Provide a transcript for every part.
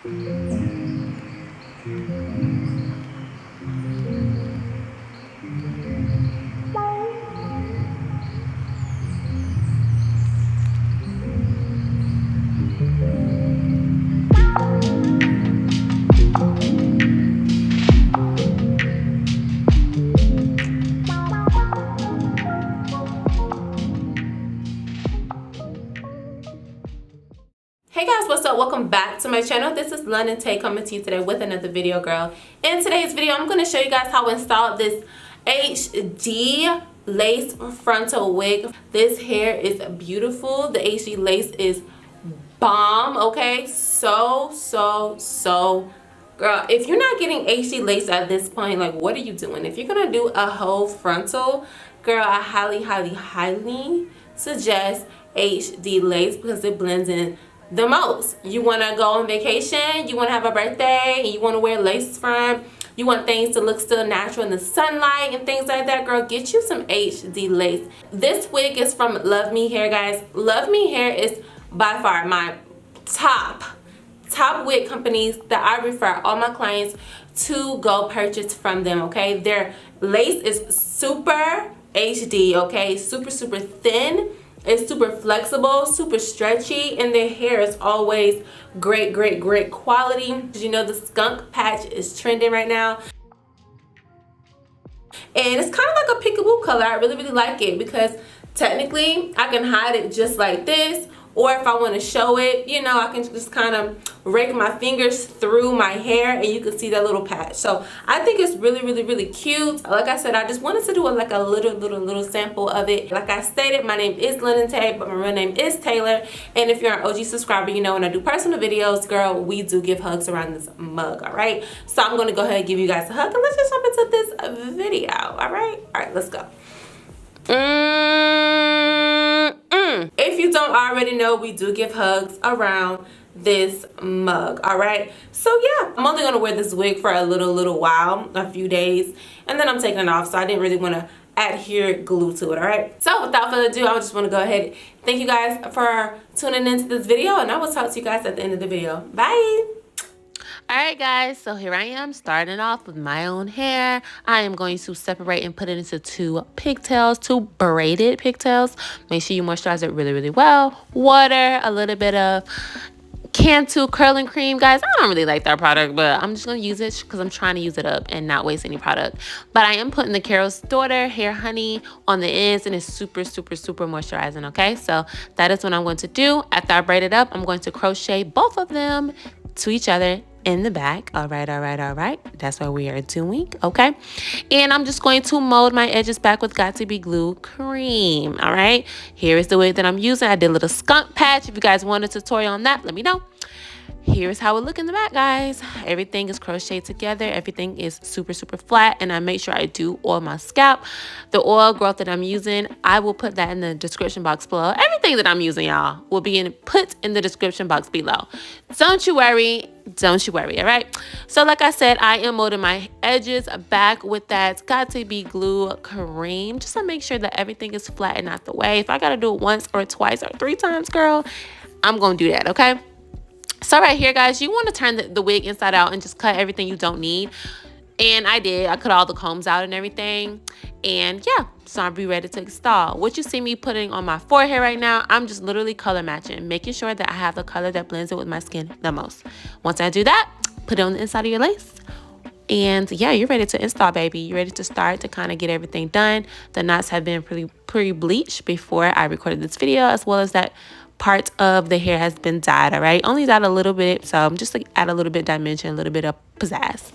Hey guys, what's up? Welcome back to my channel. This is London Tay coming to you today with another video, girl. In today's video, I'm going to show you guys how to install this HD lace frontal wig. This hair is beautiful. The HD lace is bomb, okay? So girl, if you're not getting HD lace at this point, like, what are you doing? If you're going to do a whole frontal, girl, I highly suggest HD lace because it blends in the most. You want to go on vacation, you want to have a birthday, and you want to wear lace front, you want things to look still natural in the sunlight and things like that, girl, get you some HD lace. This wig is from Love Me Hair, guys. Love Me Hair is by far my top wig companies that I refer all my clients to go purchase from them, okay? Their lace is super HD, okay? Super thin. It's super flexible, super stretchy, and their hair is always great quality. As you know, the skunk patch is trending right now. And it's kind of like a peekaboo color. I really like it because technically I can hide it just like this, or if I want to show it, you know, I can just kind of rake my fingers through my hair and you can see that little patch. So I think it's really cute. Like I said, I just wanted to do a little sample of it. Like I stated, my name is London Tay, but my real name is Taylor. And if you're an OG subscriber, you know when I do personal videos, girl, we do give hugs around this mug, all right? So I'm going to go ahead and give you guys a hug and let's just jump into this video, all right? All right, let's go. If you don't already know, we do give hugs around this mug, all right? So yeah, I'm only gonna wear this wig for a little while, a few days, and then I'm taking it off, so I didn't really want to adhere glue to it, all right? So without further ado, I just want to go ahead. Thank you guys for tuning into this video, and I will talk to you guys at the end of the video. Bye. Alright guys, so here I am starting off with my own hair. I am going to separate and put it into two braided pigtails. Make sure you moisturize it really well. Water, a little bit of Cantu curling cream, guys. I don't really like that product, but I'm just gonna use it because I'm trying to use it up and not waste any product. But I am putting the Carol's Daughter hair honey on the ends, and it's super moisturizing. Okay, so that is what I'm going to do. After I braid it up, I'm going to crochet both of them to each other in the back. All right, that's what we are doing. Okay, and I'm just going to mold my edges back with Got to Be Glue cream. All right, here is the wig that I'm using. I did a little skunk patch. If you guys want a tutorial on that, let me know. Here's how it look in the back, guys. Everything is crocheted together. Everything is super flat, and I make sure I do oil my scalp. The oil growth that I'm using, I will put that in the description box below. Everything that I'm using, y'all, will be put in the description box below. Don't you worry, all right? So like I said, I am molding my edges back with that Got to Be Glue cream, just to make sure that everything is flat and out the way. If I gotta do it once or twice or 3 times, girl, I'm gonna do that, okay? So right here, guys, you want to turn the wig inside out and just cut everything you don't need. And I did. I cut all the combs out and everything. And yeah, so I'll be ready to install. What you see me putting on my forehead right now, I'm just literally color matching, making sure that I have the color that blends it with my skin the most. Once I do that, put it on the inside of your lace. And yeah, you're ready to install, baby. You're ready to start to kind of get everything done. The knots have been pre-bleached before I recorded this video, as well as that part of the hair has been dyed. All right, only dyed a little bit, so I'm just like add a little bit dimension, a little bit of pizzazz.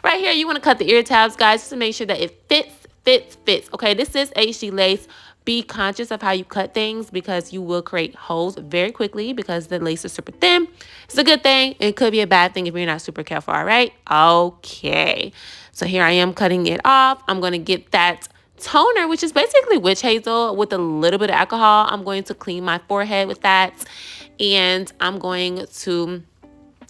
Right here, you want to cut the ear tabs, guys, just to make sure that it fits. Okay, this is HD lace. Be conscious of how you cut things because you will create holes very quickly because the lace is super thin. It's a good thing. It could be a bad thing if you're not super careful. All right, okay, so here I am cutting it off. I'm going to get that toner, which is basically witch hazel with a little bit of alcohol. I'm going to clean my forehead with that, and I'm going to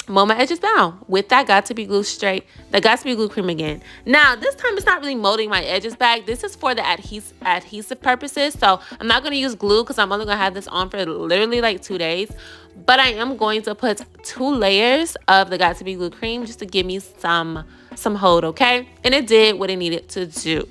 mow my edges down with that got to be glue straight, that got to be glue cream again. Now this time it's not really molding my edges back. This is for the adhesive purposes. So I'm not going to use glue because I'm only going to have this on for literally like 2 days. But I am going to put 2 layers of the got to be glue cream just to give me some hold, okay? And it did what it needed to do.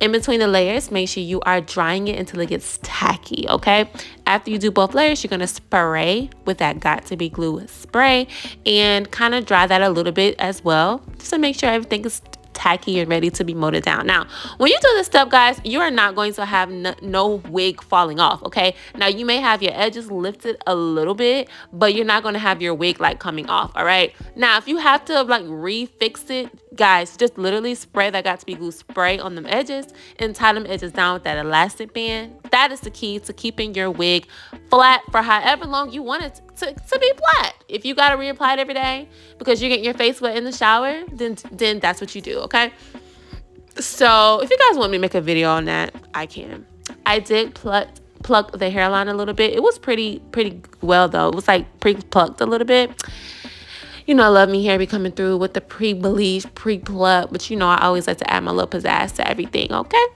In between the layers, make sure you are drying it until it gets tacky, okay? After you do both layers, you're gonna spray with that got to be glue spray and kind of dry that a little bit as well, just to make sure everything is tacky and ready to be molded down. Now, when you do this step, guys, you are not going to have no wig falling off, okay? Now, you may have your edges lifted a little bit, but you're not going to have your wig like coming off, all right? Now, if you have to like refix it, guys, just literally spray that got to be glue spray on them edges and tie them edges down with that elastic band. That is the key to keeping your wig flat for however long you want it to be flat. If you got to reapply it every day because you're getting your face wet in the shower, then that's what you do, okay? So if you guys want me to make a video on that, I can. I did pluck the hairline a little bit. It was pretty well though. It was like pre-plucked a little bit. You know, I love me hair be coming through with the pre-bleach, pre-pluck, but you know, I always like to add my little pizzazz to everything, okay?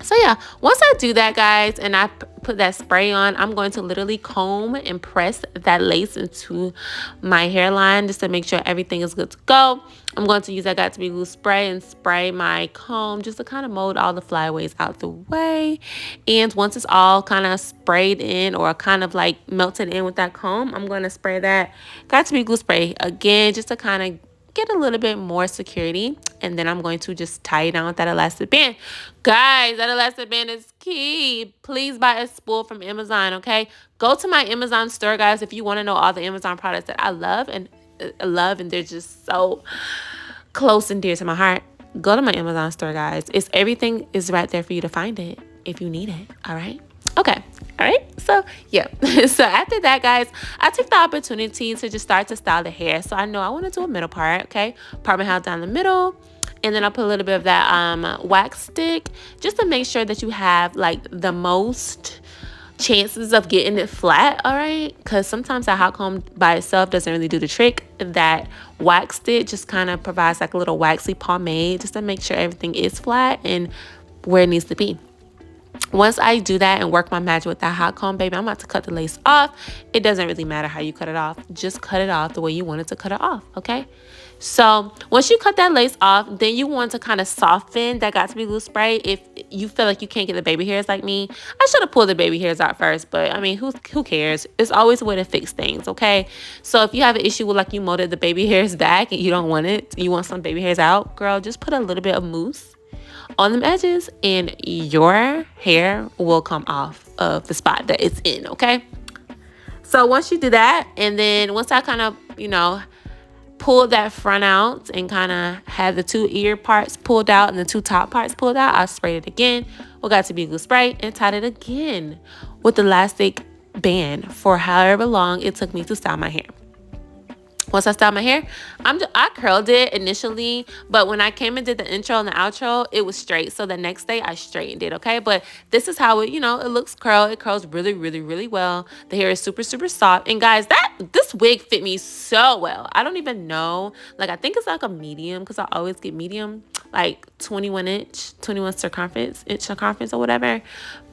So yeah, once I do that, guys, and I put that spray on, I'm going to literally comb and press that lace into my hairline just to make sure everything is good to go. I'm going to use that got to be glue spray and spray my comb just to kind of mold all the flyaways out the way. And once it's all kind of sprayed in or kind of like melted in with that comb, I'm going to spray that got to be glue spray again just to kind of get a little bit more security, and then I'm going to just tie it down with that elastic band. Guys, that elastic band is key. Please buy a spool from Amazon, okay? Go to my Amazon store, guys, if you want to know all the Amazon products that I love and they're just so close and dear to my heart. Go to my Amazon store, guys. Everything is right there for you to find it if you need it, all right? Okay, all right, so yeah. So after that, guys, I took the opportunity to just start to style the hair. So I know I want to do a middle part, okay? Part my hair down the middle, and then I'll put a little bit of that wax stick just to make sure that you have like the most chances of getting it flat, all right? Because sometimes a hot comb by itself doesn't really do the trick. That wax stick just kind of provides like a little waxy pomade just to make sure everything is flat and where it needs to be. Once I do that and work my magic with that hot comb, baby, I'm about to cut the lace off. It doesn't really matter how you cut it off. Just cut it off the way you wanted to cut it off, okay? So once you cut that lace off, then you want to kind of soften that got to be glue spray. If you feel like you can't get the baby hairs like me, I should have pulled the baby hairs out first, but I mean, who cares? It's always a way to fix things, okay? So if you have an issue with like you molded the baby hairs back and you don't want it, you want some baby hairs out, girl, just put a little bit of mousse on them edges and your hair will come off of the spot that it's in, okay? So once you do that, and then once I kind of, you know, pull that front out and kind of have the 2 ear parts pulled out and the 2 top parts pulled out, I sprayed it again with got to be glue spray and tied it again with elastic band for however long it took me to style my hair. Once I styled my hair, I curled it initially, but when I came and did the intro and the outro, it was straight. So the next day I straightened it, okay? But this is how it, you know, it looks curled. It curls really, really, really well. The hair is super, super soft. And guys, this wig fit me so well. I don't even know. Like, I think it's like a medium because I always get medium, like 21 circumference or whatever.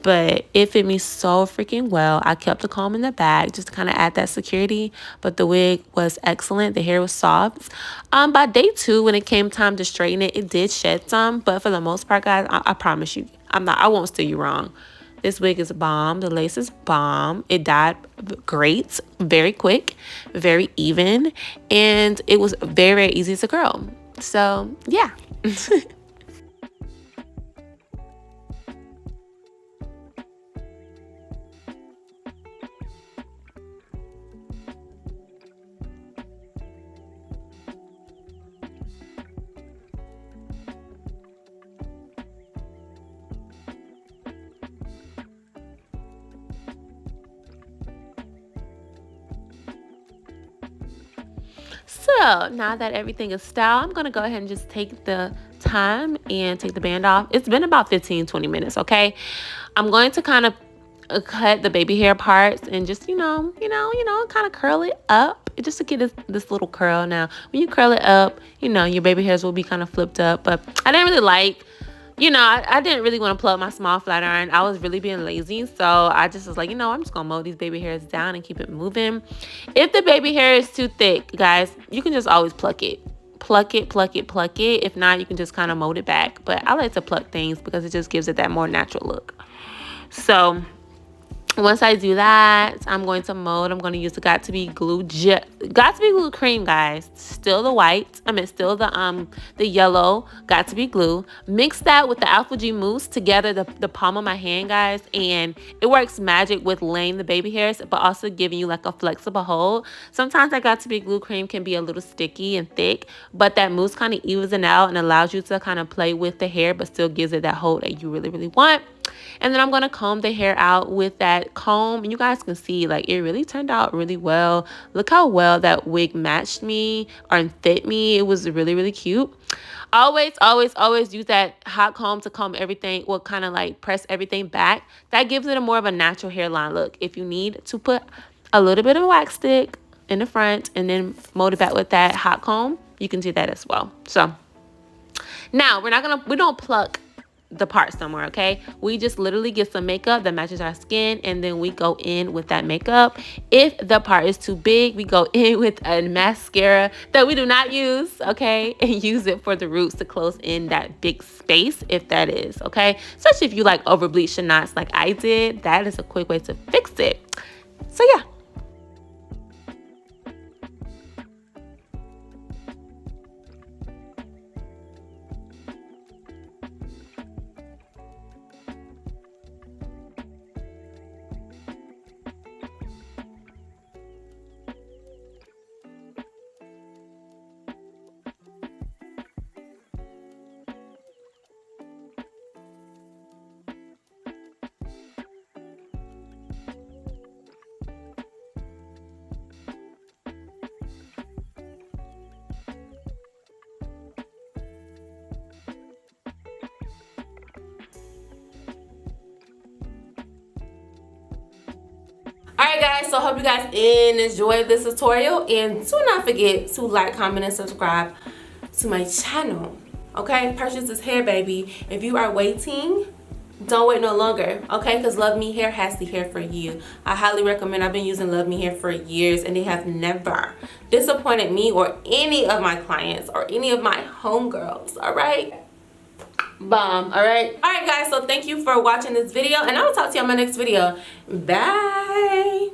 But it fit me so freaking well. I kept the comb in the back just to kind of add that security. But the wig was excellent. The hair was soft. By day 2, when it came time to straighten it, it did shed some. But for the most part, guys, I promise you, I won't steer you wrong. This wig is bomb. The lace is bomb. It dyed great, very quick, very even. And it was very, very easy to curl. So, yeah. So now that everything is styled, I'm going to go ahead and just take the time and take the band off. It's been about 15-20 minutes, okay? I'm going to kind of cut the baby hair parts and just, you know, kind of curl it up just to get this little curl. Now, when you curl it up, you know, your baby hairs will be kind of flipped up. But I didn't really like, you know, I didn't really want to plug my small flat iron. I was really being lazy. So I just was like, you know, I'm just going to mow these baby hairs down and keep it moving. If the baby hair is too thick, guys, you can just always pluck it. Pluck it, pluck it, pluck it. If not, you can just kind of mold it back. But I like to pluck things because it just gives it that more natural look. So once I do that, I'm going to mold. I'm going to use the Got to Be Glue cream, guys. Still the white. Still the yellow Got to Be Glue. Mix that with the Alpha G mousse together, the palm of my hand, guys, and it works magic with laying the baby hairs, but also giving you like a flexible hold. Sometimes that Got to Be Glue cream can be a little sticky and thick, but that mousse kind of evens it out and allows you to kind of play with the hair, but still gives it that hold that you really, really want. And then I'm going to comb the hair out with that comb. And you guys can see, like, it really turned out really well. Look how well that wig matched me or fit me. It was really, really cute. Always, always, always use that hot comb to comb everything. Well, kind of like press everything back. That gives it a more of a natural hairline look. If you need to put a little bit of a wax stick in the front and then mold it back with that hot comb, you can do that as well. So now we don't pluck the part somewhere, okay? We just literally get some makeup that matches our skin, and then we go in with that makeup. If the part is too big, we go in with a mascara that we do not use, okay? And use it for the roots to close in that big space, if that is, okay? Especially if you like over bleach your knots like I did. That is a quick way to fix it. So yeah. Alright guys, so I hope you guys enjoyed this tutorial, and do not forget to like, comment, and subscribe to my channel. Okay, purchase this hair, baby. If you are waiting, don't wait no longer, okay? Because Love Me Hair has the hair for you. I highly recommend. I've been using Love Me Hair for years, and they have never disappointed me or any of my clients or any of my homegirls. All right, bomb. All right, guys, so thank you for watching this video, and I will talk to you on my next video. Bye.